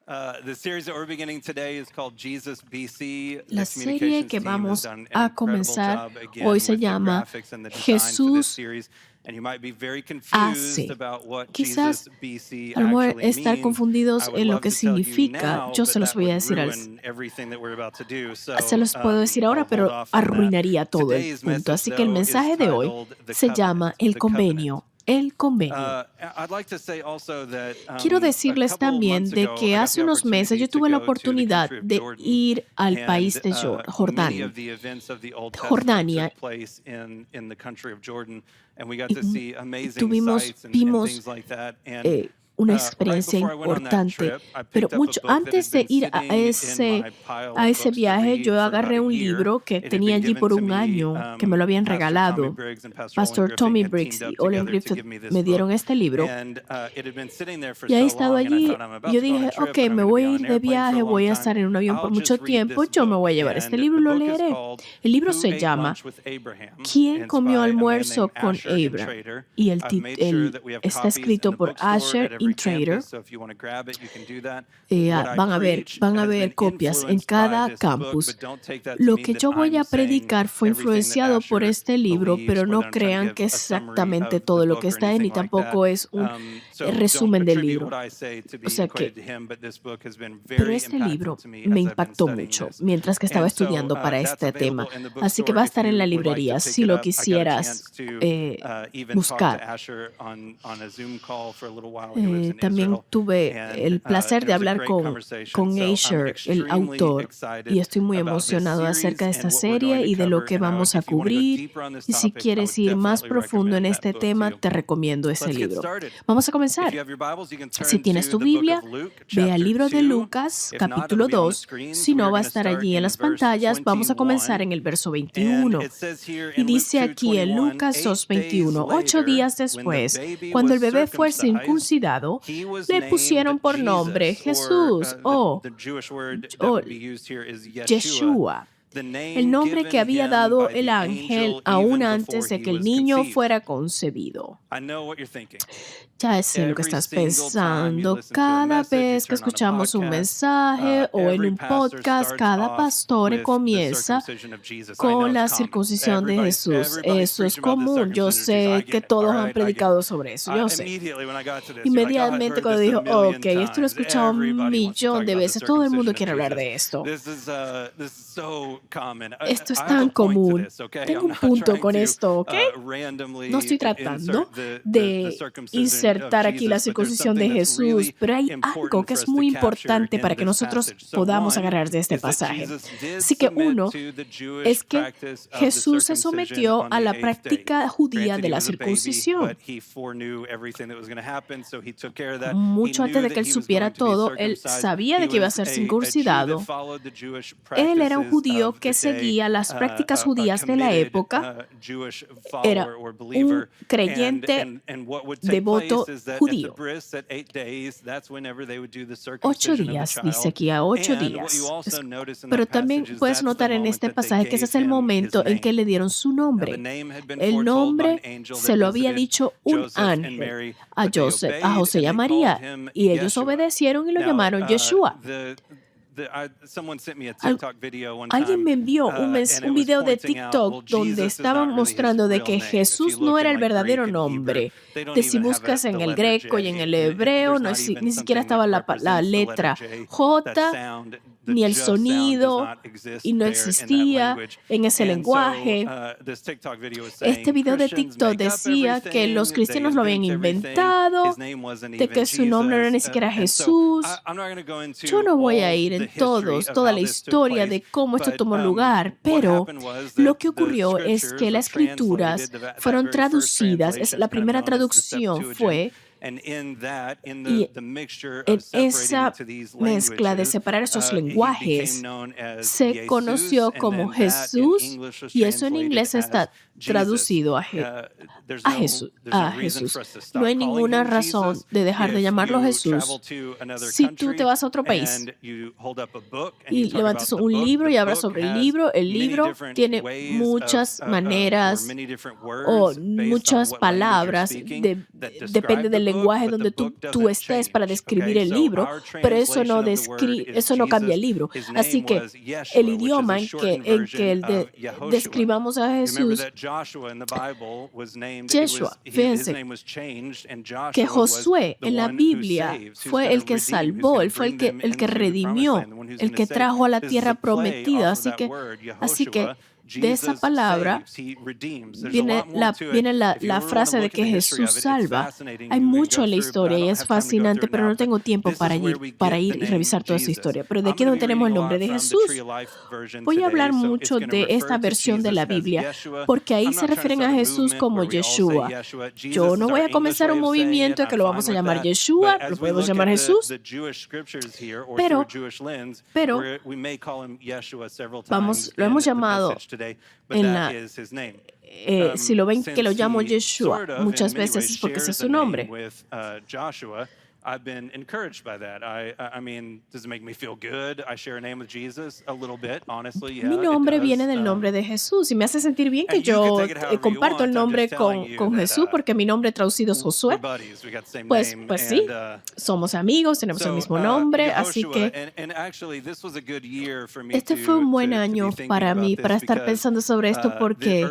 La serie que vamos a comenzar hoy se llama Jesús hace. Quizás a lo mejor estar confundidos en lo que significa. Yo se los voy a decir, se los puedo decir ahora, pero arruinaría todo el punto. Así que el mensaje de hoy se llama El Convenio. El convenio. Quiero decirles también de que hace unos meses yo tuve la oportunidad de ir al país de Jordania. Vimos una experiencia importante, pero mucho antes de ir a ese viaje, yo agarré un libro que tenía allí por un año, que me lo habían regalado. Pastor Tommy Briggs y Olin Griffith me dieron este libro. Y he estado allí. Yo dije, ok, me voy a ir de viaje, voy a estar en un avión por mucho tiempo, yo me voy a llevar este libro y lo leeré. El libro se llama ¿Quién comió almuerzo con Abraham? Y está escrito por Asher Intrater. Van a ver copias en cada campus. Lo que yo voy a predicar fue influenciado por este libro, pero no crean que es exactamente todo lo que está en y tampoco es un resumen del libro. O sea que, pero este libro me impactó mucho mientras que estaba estudiando para este tema. Así que va a estar en la librería si lo quisieras buscar. También tuve el placer de hablar con Asher, el autor, y estoy muy emocionado acerca de esta serie y de lo que vamos a cubrir. Y si quieres ir más profundo en este tema, te recomiendo ese libro. Vamos a comenzar. Si tienes tu Biblia, ve al libro de Lucas, capítulo 2. Si no, va a estar allí en las pantallas. Vamos a comenzar en el verso 21. Y dice aquí en Lucas 2:21, 8 días después, cuando el bebé fue circuncidado, le pusieron por nombre Jesús o Yeshua, el nombre que había dado el ángel aún antes de que el niño fuera concebido. Ya sé lo que estás pensando. Cada vez que escuchamos un mensaje o en un podcast, cada pastor comienza con la circuncisión de Jesús. Eso es común. Yo sé que todos han predicado sobre eso. Yo sé. Inmediatamente cuando dijo, ok, esto lo he escuchado 1,000,000 de veces. Todo el mundo quiere hablar de esto. Esto es tan común. Tengo un punto con esto, ¿ok? No estoy tratando de insertar aquí la circuncisión de Jesús, pero hay algo que es muy importante para que nosotros podamos agarrar de este pasaje. Así que uno es que Jesús se sometió a la práctica judía de la circuncisión. Mucho antes de que él supiera todo, él sabía de que iba a ser circuncidado. Él era un judío que seguía las prácticas judías de la época. Era un creyente devoto judío. 8 días, dice aquí, a 8 días. Pero también puedes notar en este pasaje que ese es el momento en que le dieron su nombre. El nombre se lo había dicho un ángel a José y a María, y ellos obedecieron y lo llamaron Yeshua. Alguien me envió un video de TikTok donde estaban mostrando de que Jesús no era el verdadero nombre. Si buscas en el greco y en el hebreo, ni siquiera estaba la letra J, ni el sonido, y no existía en ese lenguaje. Este video de TikTok decía que los cristianos lo habían inventado, de que su nombre no era ni siquiera Jesús. Yo no voy a ir en toda la historia de cómo esto tomó lugar, pero lo que ocurrió es que las escrituras fueron traducidas. La primera traducción fue, y en esa mezcla de separar esos lenguajes se conoció como Jesús, y eso en inglés está traducido a Jesús. No hay ninguna razón de dejar de llamarlo Jesús. Si tú te vas a otro país y levantas un libro y hablas sobre el libro tiene muchas maneras o muchas palabras, depende del lenguaje donde tú estés para describir el libro, pero eso no cambia el libro. Así que el idioma en que describamos a Jesús, Yeshua, fíjense, que Josué en la Biblia fue el que salvó, él fue el que redimió, el que trajo a la tierra prometida. Así que de esa palabra viene la frase de que Jesús salva. Hay mucho en la historia y es fascinante, pero no tengo tiempo para ir y revisar toda esa historia. Pero de aquí donde tenemos el nombre de Jesús, voy a hablar mucho de esta versión de la Biblia, porque ahí se refieren a Jesús como Yeshua. Yo no voy a comenzar un movimiento de que lo vamos a llamar Yeshua, lo podemos llamar Jesús, pero lo hemos llamado si lo ven que lo llamo Yeshua, muchas veces es porque ese es su nombre. I've been encouraged by that. I mean, does it make me feel good? I share a name with Jesus a little bit, honestly. Yeah, Mi nombre viene del nombre de Jesús y me hace sentir bien que yo comparto el nombre con Jesús porque mi nombre traducido es Josué. Pues sí, somos amigos, tenemos el mismo nombre, así que este fue un buen año para mí, para estar pensando sobre esto porque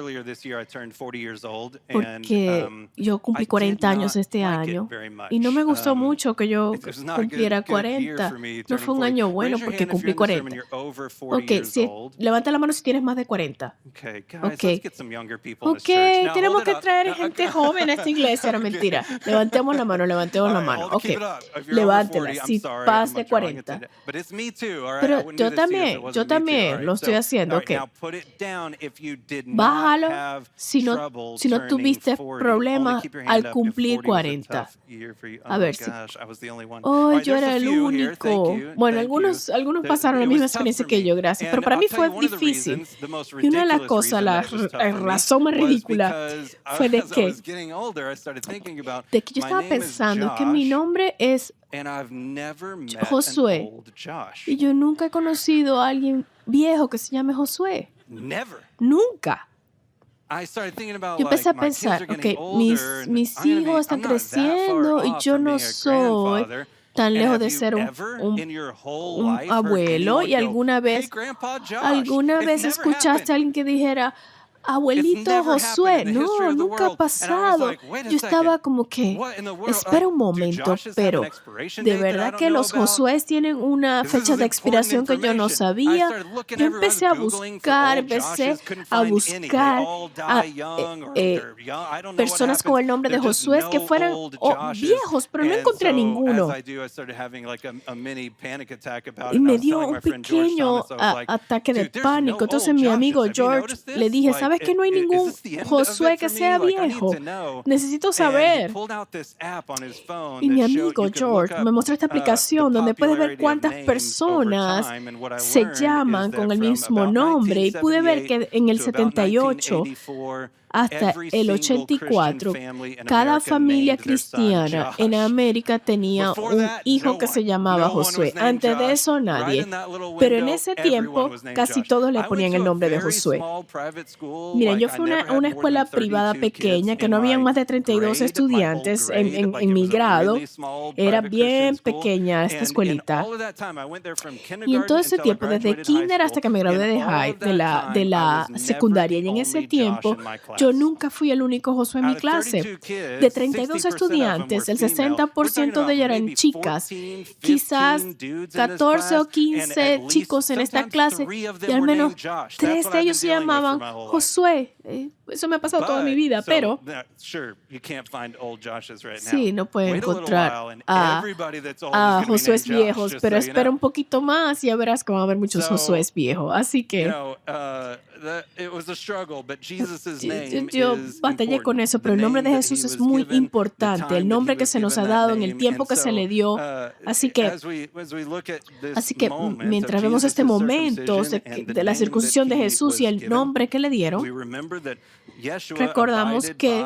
yo cumplí 40 años este año y no me gustó mucho que yo cumpliera 40. No fue un año bueno porque cumplí 40. Ok, levanta la mano si tienes más de 40. Ok, tenemos que traer gente joven a esta iglesia. Era mentira. Levantemos la mano. Ok, levántela si pasa de 40. Pero yo también lo estoy haciendo. Ok, bájalo si no tuviste problemas al cumplir 40. A ver si... Oh, yo era el único. Bueno, algunos pasaron la misma experiencia que yo, gracias. Pero para mí fue difícil. Y una de las cosas, la razón más ridícula fue de que yo estaba pensando que mi nombre es Josué. Y yo nunca he conocido a alguien viejo que se llame Josué. Nunca. Yo empecé a pensar, mis hijos están creciendo y yo no soy tan lejos de ser un abuelo. Y alguna vez escuchaste a alguien que dijera, abuelito Josué. No, nunca ha pasado. Yo estaba como que, espera un momento, pero de verdad que los Josués tienen una fecha de expiración que yo no sabía. Yo empecé a buscar personas con el nombre de Josué que fueran viejos, pero no encontré ninguno. Y me dio un pequeño ataque de pánico. Entonces mi amigo George le dije, ¿sabes que no hay ningún Josué que sea viejo? Necesito saber. Y mi amigo George me mostró esta aplicación donde puedes ver cuántas personas se llaman con el mismo nombre. Y pude ver que en el 78 hasta el 84, cada familia cristiana en América tenía un hijo que se llamaba Josué. Antes de eso, nadie. Pero en ese tiempo, casi todos le ponían el nombre de Josué. Miren, yo fui a una escuela privada pequeña que no habían más de 32 estudiantes en mi grado. Era bien pequeña esta escuelita. Y en todo ese tiempo, desde kinder hasta que me gradué de la secundaria, y en ese tiempo, yo nunca fui el único Josué en mi clase. De 32 estudiantes, el 60% de ellos eran chicas. Quizás 14 o 15 chicos en esta clase y al menos 3 de ellos se llamaban Josué. Eso me ha pasado toda mi vida, pero sí, no pueden encontrar a Josué viejos, pero espera un poquito más y ya verás que van a haber muchos Josué viejos. Así que yo batallé con eso, pero el nombre de Jesús es muy importante, el nombre que se nos ha dado en el tiempo que se le dio. Así que mientras vemos este momento de la circuncisión de Jesús y el nombre que le dieron, recordamos que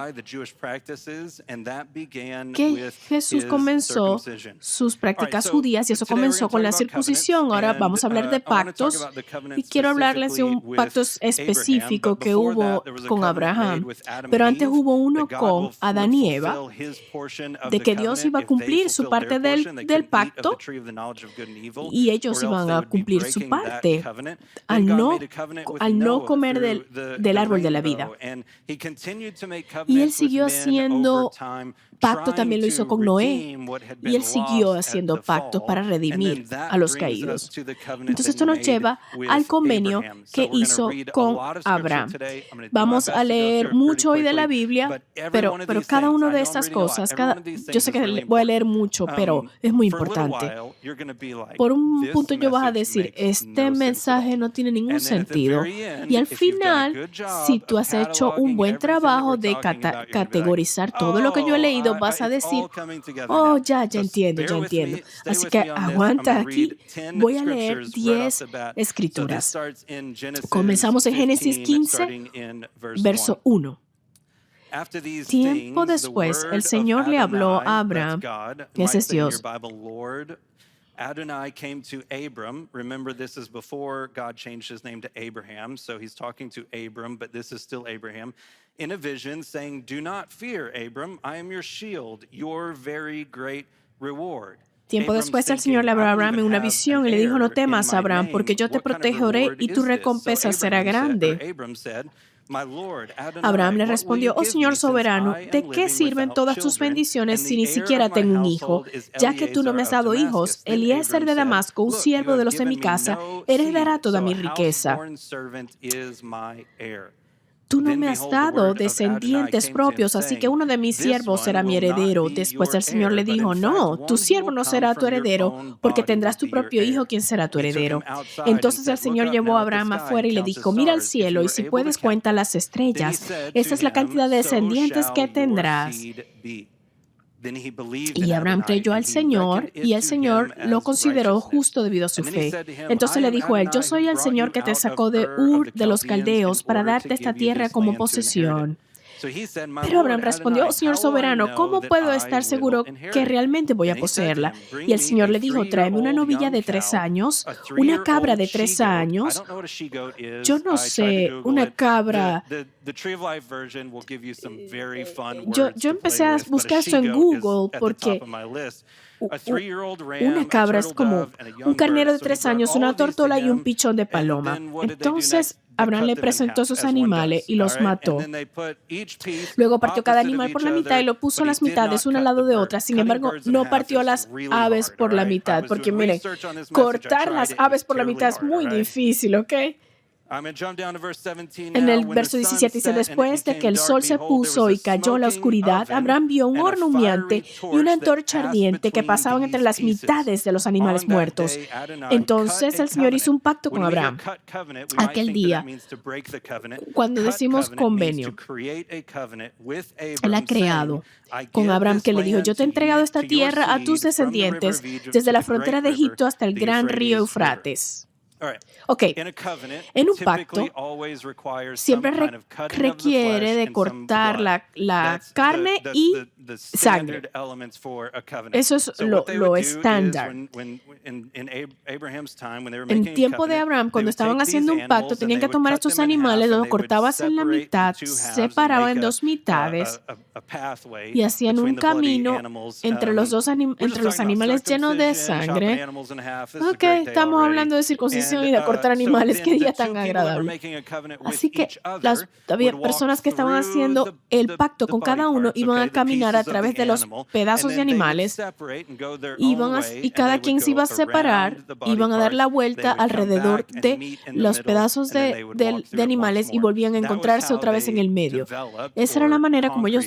Jesús comenzó sus prácticas judías y eso comenzó con la circuncisión. Ahora vamos a hablar de pactos y quiero hablarles de un pactos específico que hubo con Abraham, pero antes hubo uno con Adán y Eva, de que Dios iba a cumplir su parte del pacto y ellos iban a cumplir su parte al no comer del árbol de la vida. Y él siguió haciendo pacto, también lo hizo con Noé, y él siguió haciendo pactos para redimir a los caídos. Entonces esto nos lleva al convenio que hizo con Abraham. Vamos a leer mucho hoy de la Biblia, pero cada una de estas cosas, yo sé que voy a leer mucho, pero es muy importante. Por un punto yo vas a decir, este mensaje no tiene ningún sentido. Y al final, si tú has hecho un buen trabajo de categorizar todo lo que yo he leído, vas a decir, oh, ya entiendo. Así que aguanta aquí. Voy a leer 10 escrituras. Comenzamos en Génesis 15, verso 1. Tiempo después, el Señor le habló a Abraham, ese es Dios. Adonai came to Abram. Remember, this is before God changed his name to Abraham. So he's talking to Abram, but this is still Abraham, in a vision saying, "Do not fear, Abram. I am your shield, your very great reward." Tiempo después el Señor le habló a Abraham en una visión y le dijo, no temas, Abraham, porque yo te protegeré y tu recompensa será grande. Abraham le respondió, oh Señor soberano, ¿de qué sirven todas tus bendiciones si ni siquiera tengo un hijo? Ya que tú no me has dado hijos, Eliezer de Damasco, un siervo de los de mi casa, heredará toda mi riqueza. Tú no me has dado descendientes propios, así que uno de mis siervos será mi heredero. Después el Señor le dijo, no, tu siervo no será tu heredero, porque tendrás tu propio hijo quien será tu heredero. Entonces el Señor llevó a Abraham afuera y le dijo, mira al cielo y si puedes cuenta las estrellas. Esa es la cantidad de descendientes que tendrás. Y Abraham creyó al Señor y el Señor lo consideró justo debido a su fe. Entonces le dijo a él, yo soy el Señor que te sacó de Ur de los Caldeos para darte esta tierra como posesión. Pero Abraham respondió, oh Señor soberano, ¿cómo puedo estar seguro que realmente voy a poseerla? Y el Señor le dijo, tráeme una novilla de 3 años, una cabra de 3 años. Yo no sé, una cabra. Yo empecé a buscar esto en Google porque una cabra es como un carnero de 3 años, una tortola y un pichón de paloma. Entonces, Abraham le presentó sus animales y los mató. Luego partió cada animal por la mitad y lo puso las mitades una al lado de otra. Sin embargo, no partió las aves por la mitad, porque miren, cortar las aves por la mitad es muy difícil, ¿ok? En el verso 17 dice, después de que el sol se puso y cayó la oscuridad, Abraham vio un horno humeante y una antorcha ardiente que pasaban entre las mitades de los animales muertos. Entonces el Señor hizo un pacto con Abraham. Aquel día, cuando decimos convenio, Él ha creado con Abraham que le dijo, yo te he entregado esta tierra a tus descendientes desde la frontera de Egipto hasta el gran río Eufrates. Ok, en un pacto siempre requiere de cortar la carne y sangre. Eso es lo estándar. En tiempo de Abraham, cuando estaban haciendo un pacto, tenían que tomar estos animales, los cortaban en la mitad, separaban en 2 mitades y hacían un camino entre los animales llenos de sangre. Ok, estamos hablando de circuncisión y de cortar animales, qué día tan agradable. Así que había personas que estaban haciendo el pacto con cada uno, iban a caminar a través de los pedazos de animales, y cada quien se iba a separar, iban a dar la vuelta alrededor de los pedazos de animales y volvían a encontrarse otra vez en el medio. Esa era la manera como ellos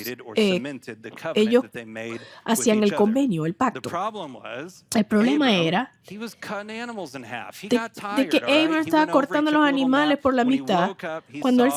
hacían el convenio, el pacto. El problema era de que Abraham estaba cortando los animales por la mitad. Cuando él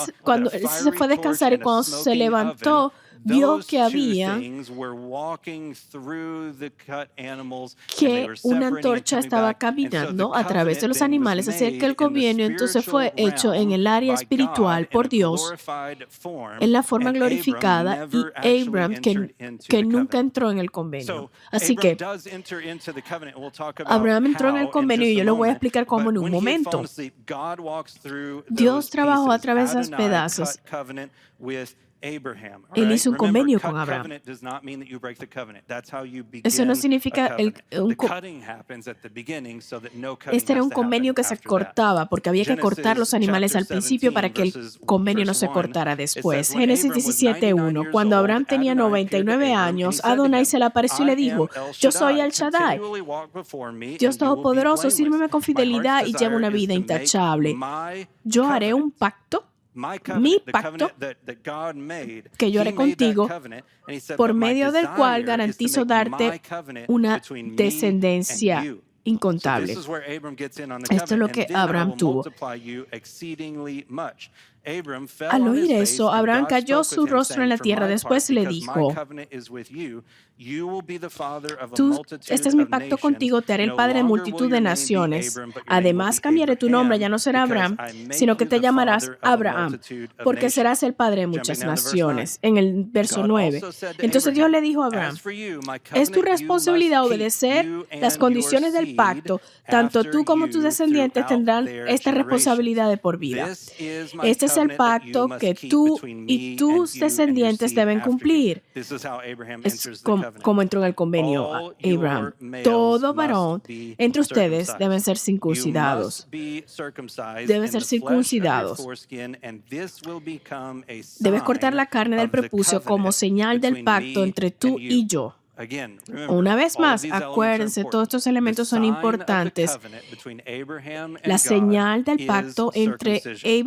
se fue a descansar y cuando se levantó, vio those que two había things were walking through the cut animals, and they que were una separating and antorcha coming estaba back. And so the caminando a través de covenant los then was animales, así que made el in the convenio entonces spiritual fue hecho en realm el área by espiritual God in por a Dios, glorified form, en la forma and Abram glorificada, y never actually Abraham entered into que the nunca covenant. entró en el convenio. So Así Abram que does enter into the covenant, and we'll talk about Abraham entró en el how in convenio y just a yo le voy a moment. explicar cómo But en un when he had fallen momento. asleep, God walks through Dios those trabajó a pieces. través de esos Adonai pedazos. cut covenant with Abraham. All Él right? hizo un Remember, convenio cut con Abraham. covenant does not mean that you break the covenant. That's how you Eso no begin a significa covenant. The cutting happens at the beginning so that no cutting este era has un to happen convenio que se after that. cortaba porque había que cortar los Genesis animales chapter al principio 17, para que el verse convenio no se 1, cortara it después. says, when Génesis Abram was 17:1. 99 years Cuando old, Abraham tenía Adonai appeared to 99 Abram, and he años, said to Adonai him, se le apareció y I le am dijo, El yo soy Shaddai. El Shaddai, Continually walk before me, Dios and you will be Todopoderoso, blameless. sírveme con My heart's fidelidad y lleva desire una is vida to make intachable. my Yo haré un covenant. pacto, My mi covenant, the pacto, covenant that God made, que yo he haré made that contigo, covenant, and he said, por but my medio del cual desire is to garantizo make my darte covenant una between me and descendencia you. So incontable. this is where Abram gets in on the Esto es covenant, lo and que then I Abraham will tuvo. multiply you exceedingly much. Abram fell Al on his oír face, eso, and Abraham God cayó spoke su with him, rostro en saying, la for tierra. my Después part, le because my dijo, covenant is with you, you will be the father of a este multitude es mi of pacto nations. contigo, te haré el No padre de longer will multitud de your name be naciones. Abram, but your name will Además, be cambiaré tu nombre, ya Abraham, no será because Abraham, I make sino que you te the llamarás father of a Abraham, multitude of porque serás nations. el padre de Jumping muchas down to verse 9. naciones. En el verso God 9. also said to Entonces Dios Abraham, le dijo a as Abraham, for you, my es tu covenant you must responsabilidad keep, obedecer you las and your condiciones del seed pacto. Tanto after tú como tus you descendientes throughout tendrán their esta generations. responsabilidad de por vida. This is my Este es el covenant that you pacto must que keep tú between y me and tus you and your descendientes seed deben after you. cumplir. This is how Abraham Es enters the covenant. como entró en el convenio All Abraham. your males Todo must varón be entre ustedes deben circumcised. ser You circuncidados. must be circumcised Deben in ser the flesh of your circuncidados. foreskin, and this will become a Debes cortar sign la carne del of the prepucio como covenant señal del between pacto me entre and tú you. y yo. Again, remember, Una vez all of más, these elements are acuérdense, todos important. estos The elementos son sign of the importantes. covenant between Abraham and La God señal del is pacto entre circumcision. Okay?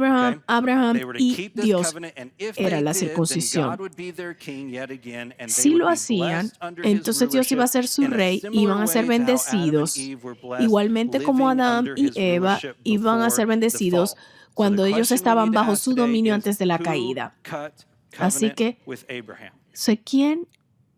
Abraham They were to y keep this Dios covenant, and if era they la did, then circuncisión. God would be their king yet again, and they Si would lo be hacían, blessed under his entonces Dios iba a rulership ser su in a rey, similar iban a ser way to how Adam and bendecidos, Eve were blessed igualmente como living Adán under y his Eva rulership iban a ser before the bendecidos fall. So the cuando ellos question we estaban need to bajo ask su today dominio is, antes de la who caída. cut Así covenant que, with Abraham? ¿quién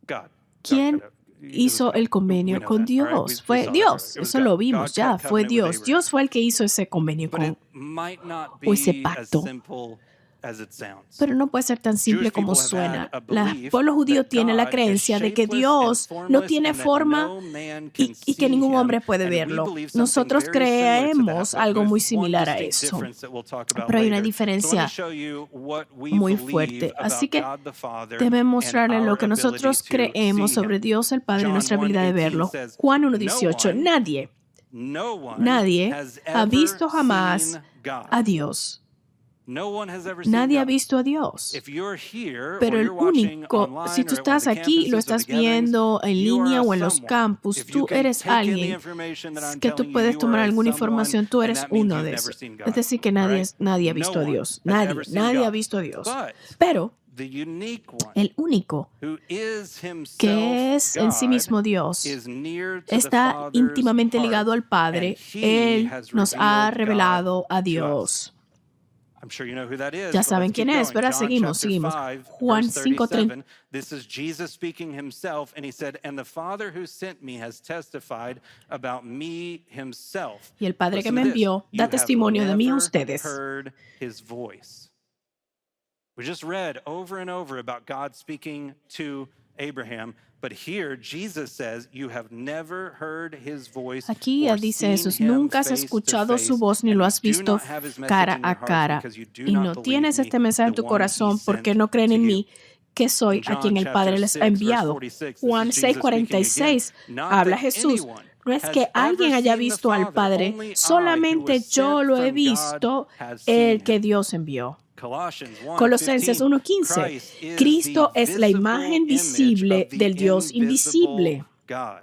God. ¿Quién cut it. hizo el We convenio know con that, all right? Dios? We Fue saw that Dios. earlier. It was Eso God. lo God vimos ya. cut Fue covenant with Dios. Abraham. Dios fue el que hizo ese convenio But it con might not o ese be as pacto. simple as it sounds. Pero no puede ser tan simple Jewish como people have suena. had a El belief pueblo judío that tiene la God is creencia de que shapeless and Dios no formless tiene and that forma no man y can que see ningún him, hombre puede and we verlo. believe something Nosotros very similar to creemos that, but algo with muy one similar a distinct eso. difference that we'll talk about Pero hay una later. So let me diferencia show you what we muy believe fuerte. Así about que God the Father debe and mostrarle lo our que ability nosotros to creemos see sobre him. Dios el Padre y John nuestra habilidad de 1:18 verlo. says, Juan "No 1:18. one Nadie has ha ever visto jamás seen God." a Dios. No one has ever seen Nadie ha God. visto a Dios. If you're here Pero or el you're watching único, online si tú or at one of estás the aquí y lo campuses or the estás gatherings, viendo en you are línea a o en los someone. campus, If you tú can eres take in the alguien information that I'm que tú telling you, puedes you tomar are a alguna someone, información, tú and eres that means uno you've de never esos. seen Es God. decir, que All nadie, right? nadie ha No visto a one Dios. has ever seen Nadie ha God. visto a Dios. But Pero the unique one, el único who is himself que es en sí God, mismo Dios is near to the está Father's íntimamente heart, ligado al and Padre. he Él has nos ha revealed God revelado a to us. Dios. I'm sure you know who that is, Ya but saben let's keep quién es, going. ¿verdad? John Seguimos. chapter 5, Juan verse 5:30. 37. This is Jesus speaking himself, and he said, "And the Father who sent me has testified about me himself." Y el Padre que Listen me to this. envió You da have testimonio de mí a never ustedes. heard his voice. We just read over and over about God speaking to Abraham, but here Jesus says, "You have never heard his voice Aquí or dice seen Jesús, him nunca has face to escuchado su face, voz ni and lo you has do visto not have his message cara in your a hearts cara. because you do Y not no believe tienes me, este mensaje en the tu one he corazón porque sent no creen to en you." mí, que soy In a quien John el Padre chapter les 6, ha verse enviado. 46, this Juan is Jesus speaking again. 6:46 Not habla that Jesús. anyone No es has que ever alguien haya seen the visto al Father, Padre, only I, who solamente was yo sent lo he from God, visto, has seen el que him. Dios envió. Colossians Colosenses 1:15, 1:15. Christ is Cristo the es la visible imagen image visible of the del Dios invisible invisible. God.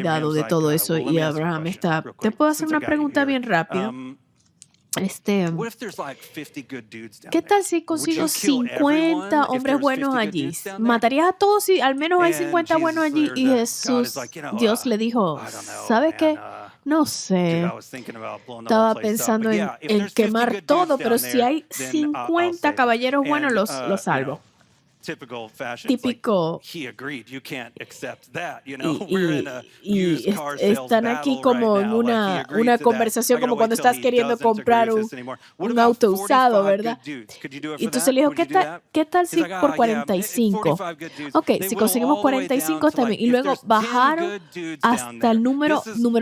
cuidado Abraham's de like, todo eso well, let y me ask you a Abraham question está. real ¿Te quick puedo hacer since I una got you pregunta here. bien rápida? What if there's like 50 good dudes down ¿Qué there? tal si Would consigo you kill 50 everyone if hombres there's buenos 50 good allí? dudes down there? ¿Matarías a todos si al menos hay And 50 buenos Jesus, allí? or Y God is Jesús, like, Dios le dijo, I don't know, ¿sabe man. qué? No Dude, sé. I was thinking about blowing the whole Estaba place up. pensando But en, yeah, if en there's 50 quemar good dudes todo, pero down si there, hay then 50 save them. caballeros buenos, And, los salvo. typical fashion, it's like, Típico. he agreed. You can't accept that. Y, We're in a y used car sales están aquí battle right como en now. Like, he una agreed to that. conversación I gotta como wait cuando till estás he queriendo doesn't agree comprar with this anymore. What un about auto usado, 45 ¿verdad? good dudes? Could you do it Y for entonces that? le dijo, Would you do that? ¿qué tal He's si like, por yeah, 45? 45 good dudes. Ok, They si whittle conseguimos all the way down 45 to, está bien. like, Y if luego there's 10 bajar good dudes down hasta there. el número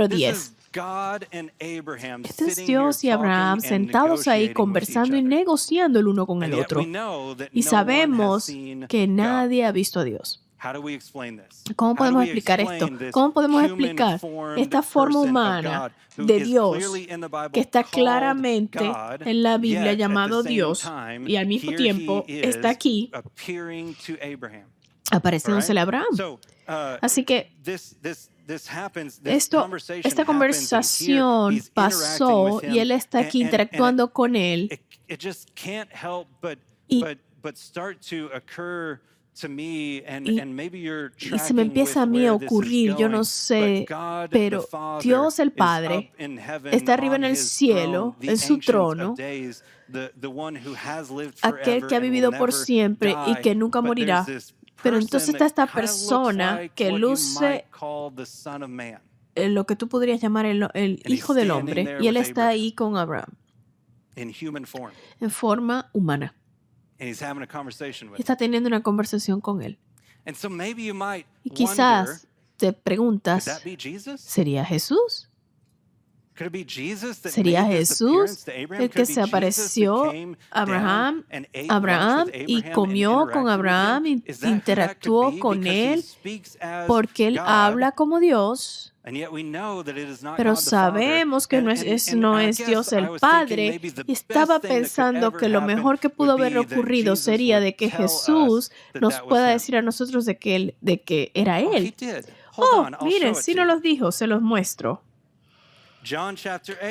This 10. is God and Abraham Este es sitting Dios y here Abraham talking and sentados ahí negotiating with each conversando y other. negociando el uno con el And yet we otro. know that Y no one has sabemos seen que God. nadie ha visto a Dios. How do we explain this? ¿Cómo How do podemos we explicar esto? explain this ¿Cómo podemos human explicar formed esta forma person of humana God who de is Dios clearly in the Bible que está called claramente God, en la Biblia yet at the llamado same Dios time, y al mismo here tiempo he está is aquí appearing to Abraham? apareciéndosele a Abraham? So, Así que this happens, this esta conversation happens, and here conversación he's interacting pasó with him, y él está aquí and interactuando con él. it just can't help but Y- start to occur to me, and maybe you're Y se me empieza a mí a ocurrir, yo no sé, pero Dios el Padre está arriba en el cielo, en su trono, aquel que ha vivido por siempre y que nunca morirá. Pero entonces está esta persona que luce lo que tú podrías llamar el Hijo del Hombre, y él está ahí con Abraham en forma humana. Está teniendo una conversación con él. Y quizás te preguntas, ¿sería Jesús? ¿Sería Jesús el que se apareció a Abraham y comió con Abraham y interactuó con él porque él habla como Dios? Pero sabemos que no es Dios el Padre. Y estaba pensando que lo mejor que pudo haber ocurrido sería de que Jesús nos pueda decir a nosotros de que era Él. Oh, miren, sí nos los dijo, se los muestro.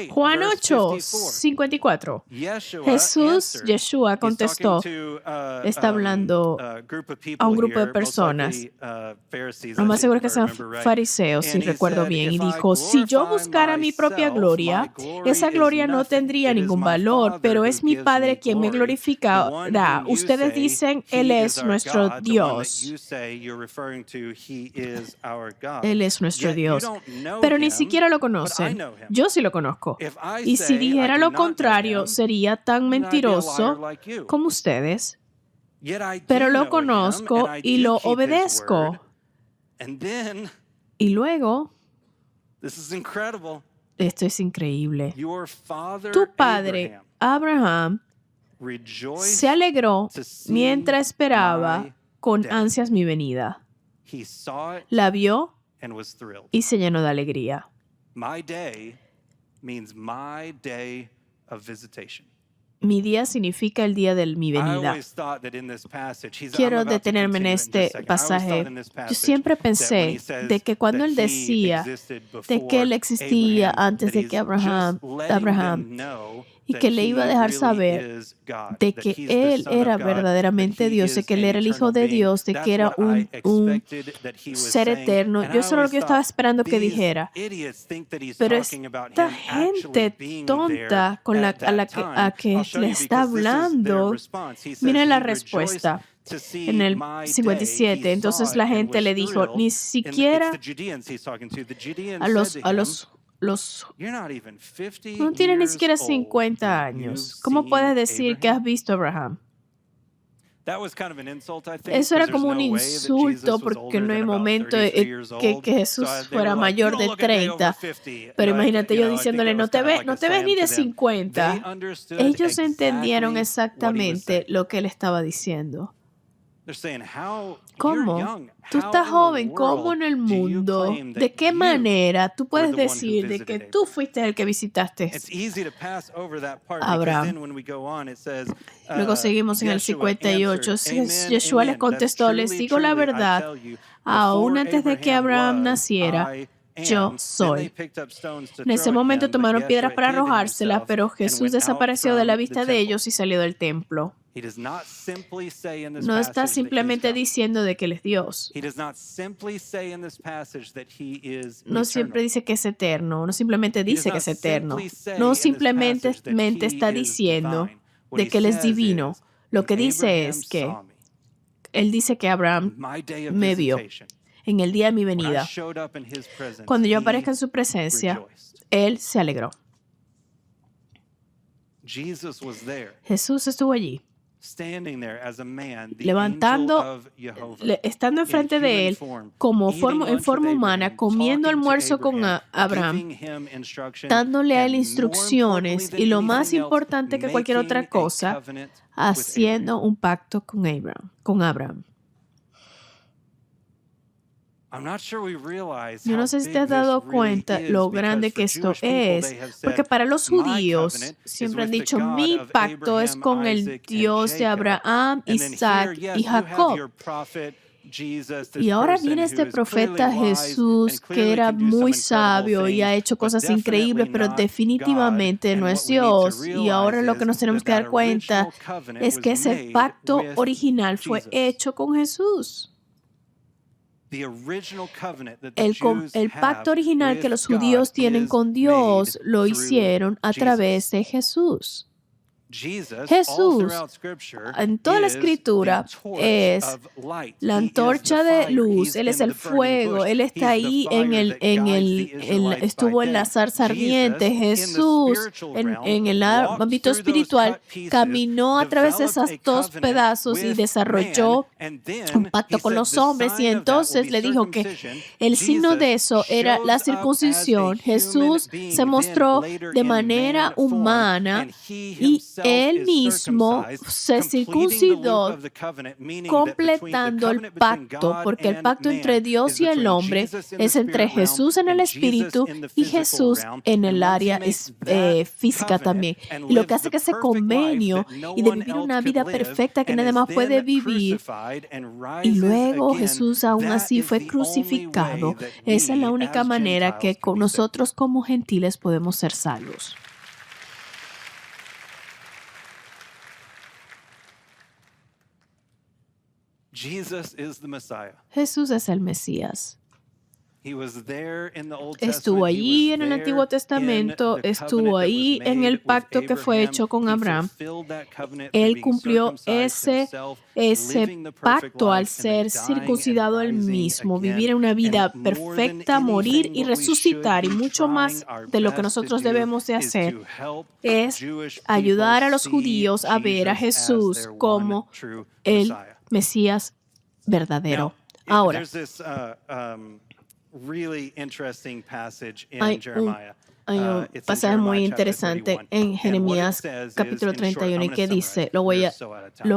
Juan 8, 54. Jesús, Yeshua, contestó, está hablando a un grupo de personas, lo más seguro que sean fariseos, si recuerdo bien, y dijo, si yo buscara mi propia gloria, esa gloria no tendría ningún valor, pero es mi Padre quien me glorificará. Ustedes dicen, Él es nuestro Dios. Él es nuestro Dios, pero ni siquiera lo conocen. Yo sí lo conozco. Y si dijera lo contrario, sería tan mentiroso como ustedes. Pero lo conozco y lo obedezco. Y luego, esto es increíble. Tu padre, Abraham, se alegró mientras esperaba con ansias mi venida. La vio y se llenó de alegría. Mi día significa el día de mi venida. Quiero detenerme en este pasaje. Yo siempre pensé de que cuando él decía de que él existía antes de que Abraham y que le iba a dejar saber de que él era verdaderamente Dios, de que él era el Hijo de Dios, de que era un ser eterno. Yo eso era lo que yo estaba esperando que dijera. Pero esta gente tonta a que le está hablando, miren la respuesta. En el 57, entonces la gente le dijo, ni siquiera a los no tienes ni siquiera 50 años. ¿Cómo puedes decir que has visto a Abraham? Eso era como un insulto porque no hay momento que Jesús fuera mayor de 30. Pero imagínate yo diciéndole, no te ves ni de 50. Ellos entendieron exactamente lo que él estaba diciendo. ¿Cómo? Tú estás joven, ¿cómo en el mundo? ¿De qué manera tú puedes decir de que tú fuiste el que visitaste a Abraham? Luego seguimos en el 58. Yeshua les contestó, les digo la verdad, aún antes de que Abraham naciera, yo soy. En ese momento tomaron piedras para arrojársela, pero Jesús desapareció de la vista de ellos y salió del templo. No está simplemente diciendo de que Él es Dios. No siempre dice que es eterno. No simplemente dice que es eterno. No simplemente está diciendo de que Él es divino. Lo que dice es que Él dice que Abraham me vio en el día de mi venida. Cuando yo aparezca en su presencia, Él se alegró. Jesús estuvo allí, estando enfrente de Él en forma humana, comiendo almuerzo con Abraham, dándole a Él instrucciones y lo más importante que cualquier otra cosa, haciendo un pacto con Abraham. Yo no sé si te has dado cuenta lo grande que esto es, porque para los judíos siempre han dicho, mi pacto es con el Dios de Abraham, Isaac y Jacob. Y ahora viene este profeta Jesús que era muy sabio y ha hecho cosas increíbles, pero definitivamente no es Dios. Y ahora lo que nos tenemos que dar cuenta es que ese pacto original fue hecho con Jesús. El pacto original que los judíos tienen con Dios lo hicieron a través de Jesús. Jesús, en toda la Escritura, es la antorcha de luz. Él es el fuego. Él está ahí estuvo en la zarza ardiente. Jesús, en el ámbito espiritual, caminó a través de esos dos pedazos y desarrolló un pacto con los hombres. Y entonces le dijo que el signo de eso era la circuncisión. Jesús se mostró de manera humana y Él mismo se circuncidó completando el pacto, porque el pacto entre Dios y el hombre es entre Jesús en el espíritu y Jesús en el área física también. Y lo que hace que ese convenio y de vivir una vida perfecta que nadie más puede vivir, y luego Jesús aún así fue crucificado, esa es la única manera que nosotros como gentiles podemos ser salvos. Jesús es el Mesías. Estuvo allí en el Antiguo Testamento, estuvo ahí en el pacto que fue hecho con Abraham. Él cumplió ese pacto al ser circuncidado él mismo, vivir una vida perfecta, morir y resucitar. Y mucho más de lo que nosotros debemos de hacer es ayudar a los judíos a ver a Jesús como el Mesías verdadero. Ahora, hay un pasaje muy interesante en Jeremías capítulo 31 que dice, lo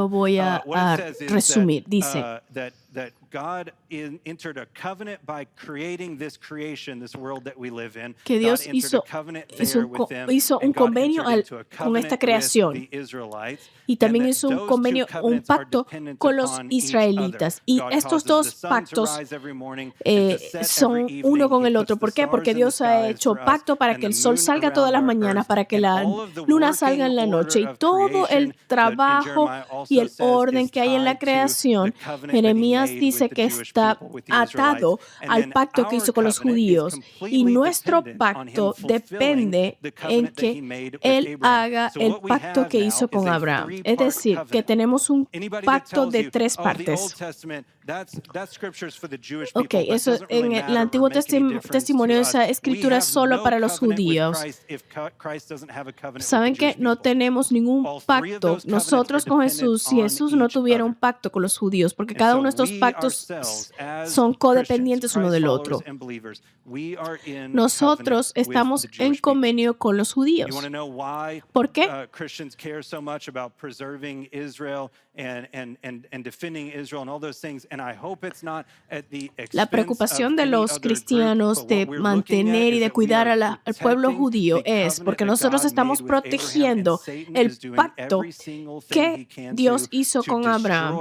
voy a resumir, dice, que Dios hizo un convenio con esta creación y también hizo un convenio, un pacto con los israelitas. Y estos dos pactos son uno con el otro. ¿Por qué? Porque Dios ha hecho pacto para que el sol salga todas las mañanas, para que la luna salga en la noche. Y todo el trabajo y el orden que hay en la creación, Jeremías dice que está atado al pacto que hizo con los judíos. Y nuestro pacto depende en que Él haga el pacto que hizo con Abraham. Es decir, que tenemos un pacto de tres partes. Ok, eso en el Antiguo Testimonio, esa escritura es solo para los judíos. ¿Saben qué? No tenemos ningún pacto nosotros con Jesús si Jesús no tuviera un pacto con los judíos, porque cada uno de estos pactos son codependientes uno del otro. Nosotros estamos en convenio con los judíos. ¿Por qué? La preocupación de los cristianos de mantener y de cuidar al pueblo judío es porque nosotros estamos protegiendo el pacto que Dios hizo con Abraham.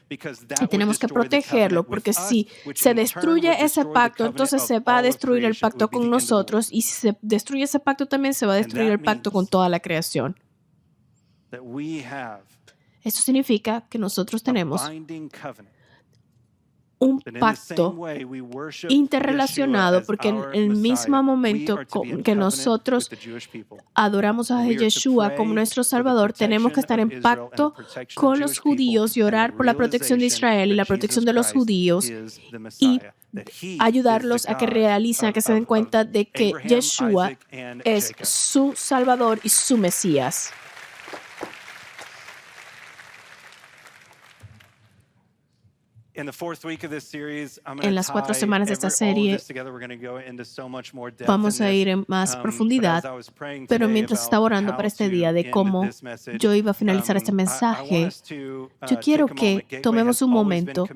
Y tenemos que protegerlo, porque si se destruye ese pacto, entonces se va a destruir el pacto con nosotros, y si se destruye ese pacto también se va a destruir el pacto con toda la creación. Esto significa que nosotros tenemos un pacto interrelacionado, porque en el mismo momento que nosotros adoramos a Yeshua como nuestro Salvador, tenemos que estar en pacto con los judíos y orar por la protección de Israel y la protección de los judíos y ayudarlos a que realicen, a que se den cuenta de que Yeshua es su Salvador y su Mesías. En las 4 semanas de esta serie vamos a ir en más profundidad, pero mientras estaba orando para este día de cómo yo iba a finalizar este mensaje, yo quiero que tomemos un momento.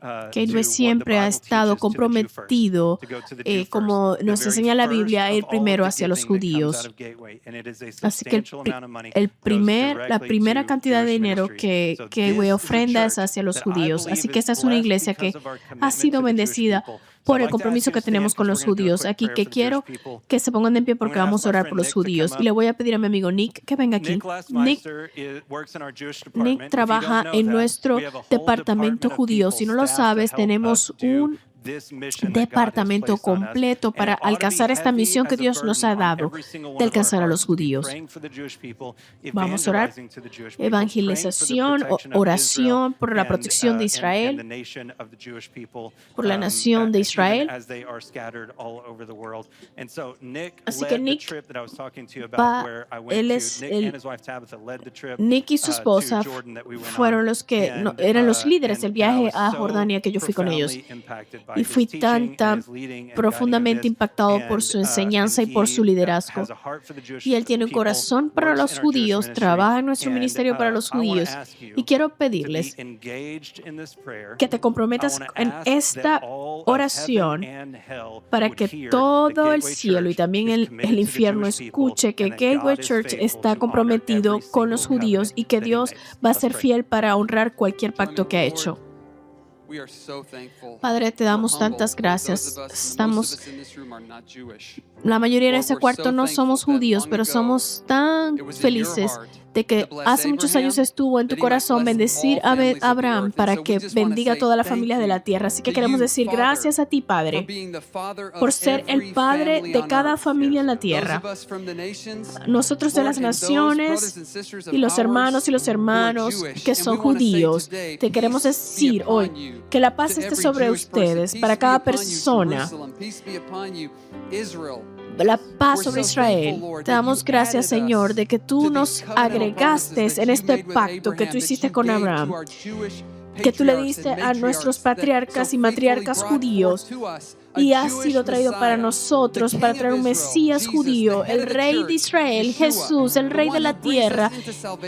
Gateway siempre ha estado comprometido, como nos enseña la Biblia, a ir primero hacia los judíos. Así que la primera cantidad de dinero que Gateway ofrenda es hacia los judíos. Así que esta es una iglesia que ha sido bendecida por el compromiso que tenemos con los judíos. Aquí que quiero que se pongan de pie porque vamos a orar por los judíos. Y le voy a pedir a mi amigo Nick que venga aquí. Nick trabaja en nuestro departamento judío. Si no lo sabes, tenemos un departamento completo para alcanzar esta misión que Dios nos ha dado de alcanzar a los judíos. Vamos a orar. Evangelización, oración por la protección de Israel, por la nación de Israel. Así que Nick Nick y su esposa fueron los que eran los líderes del viaje a Jordania que yo fui con ellos. Y fui tan profundamente impactado por su enseñanza y por su liderazgo. Y él tiene un corazón para los judíos, trabaja en nuestro ministerio para los judíos. Y quiero pedirles que te comprometas en esta oración para que todo el cielo y también el infierno escuche que Gateway Church está comprometido con los judíos y que Dios va a ser fiel para honrar cualquier pacto que ha hecho. Padre, te damos tantas gracias. La mayoría de ese cuarto no somos judíos, pero somos tan felices de que hace muchos años estuvo en tu corazón bendecir a Abraham para que bendiga a toda la familia de la tierra. Así que queremos decir gracias a ti, Padre, por ser el Padre de cada familia en la tierra. Nosotros de las naciones y los hermanos que son judíos, te queremos decir hoy que la paz esté sobre ustedes, para cada persona. La paz sobre Israel. Te damos gracias, Señor, de que tú nos agregaste en este pacto que tú hiciste con Abraham, que tú le diste a nuestros patriarcas y matriarcas judíos, y ha sido traído para nosotros, para traer un Mesías judío, el Rey de Israel, Jesús, el Rey de la tierra,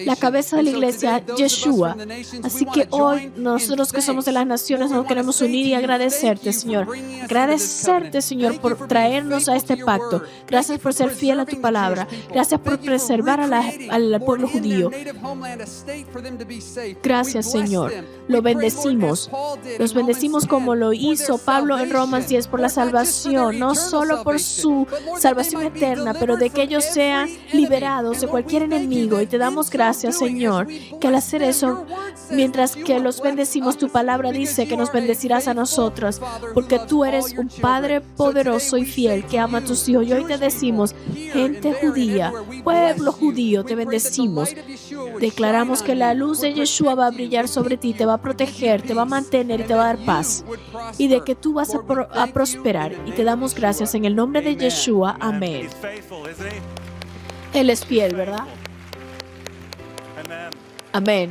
la cabeza de la iglesia, Yeshua. Así que hoy nosotros que somos de las naciones nos queremos unir y agradecerte, Señor. Agradecerte, Señor, por traernos a este pacto. Gracias por ser fiel a tu palabra. Gracias por preservar al pueblo judío. Gracias, Señor. Lo bendecimos. Los bendecimos como lo hizo Pablo en Romanos 10 por la salvación, no solo por su salvación eterna, pero de que ellos sean liberados de cualquier enemigo. Y te damos gracias, Señor, que al hacer eso, mientras que los bendecimos, tu palabra dice que nos bendecirás a nosotros, porque tú eres un Padre poderoso y fiel que ama a tus hijos. Y hoy te decimos, gente judía, pueblo judío, te bendecimos. Declaramos que la luz de Yeshua va a brillar sobre ti, te va a proteger, te va a mantener y te va a dar paz. Y de que tú vas a prosperar. Y te damos gracias en el nombre de Yeshua. Amén. Él es fiel, ¿verdad? Amén.